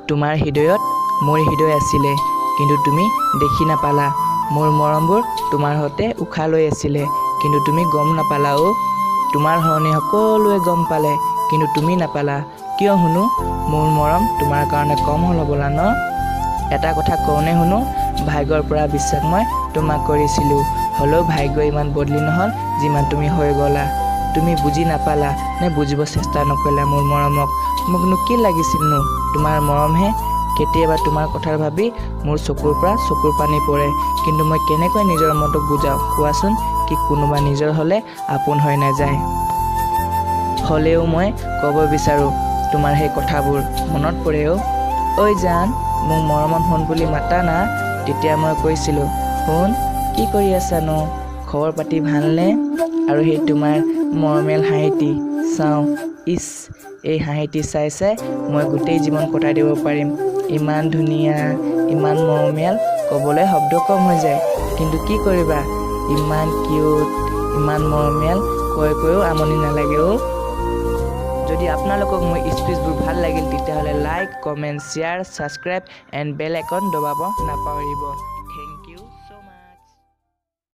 তোমাৰ হৃদয়ত মোৰ হৃদয় আছিলে, কিন্তু তুমি দেখি নাপালা। মোৰ মৰমবোৰ তোমাৰ সৈতে উশাহ লৈ আছিলে, কিন্তু তুমি গম নাপালা অ'। তোমাৰ সলনি সকলোৱে গম পালে, কিন্তু তুমি নাপালা। কিয় শুনো? মোৰ মৰম তোমাৰ কাৰণে কম হ'ল হ'বলা ন? এটা কথা কওঁনে শুনো, ভাগ্যৰ পৰা বিশ্বাস মই তোমাক কৰিছিলোঁ, হ'লেও ভাগ্য ইমান বদলি নহ'ল যিমান তুমি হৈ গ'লা। তুমি বুজি নাপালা নে বুজিব চেষ্টা নকৰিলা মোৰ মৰমক? মোকনো কি লাগিছিলনো? তোমাৰ মৰমহে। কেতিয়াবা তোমাৰ কথা ভাবি মোৰ চকুৰ পৰা চকুৰ পানী পৰে, কিন্তু মই কেনেকৈ নিজৰ মনটোক বুজাওঁ কোৱাচোন? কি কোনোবা নিজৰ হ'লে আপোন হৈ নাযায়? হ'লেও মই ক'ব বিচাৰোঁ তোমাৰ সেই কথাবোৰ মনত পৰে অ'। ঐ জান, মোক মৰমত শুন বুলি মাতা না। তেতিয়া মই কৈছিলোঁ, শুন, কি কৰি আছানো? খবৰ পাতি ভালনে? আৰু সেই তোমাৰ মৰমীয়াল হাঁহিটি চাওঁ, ইচ, এই হাঁহিটি চাই চাই মই গোটেই জীৱন কটাই দিব পাৰিম। ইমান ধুনীয়া, ইমান মৰমীয়াল, ক'বলৈ শব্দ কম হৈ যায়। কিন্তু কি কৰিবা, ইমান কিউট, ইমান মৰমীয়াল, কৈও আমনি নালাগে অ'। যদি আপোনালোকক মোৰ স্পিচবোৰ ভাল লাগিল, তেতিয়াহ'লে like, comment, share, subscribe and bell icon দবাব নাপাহৰিব।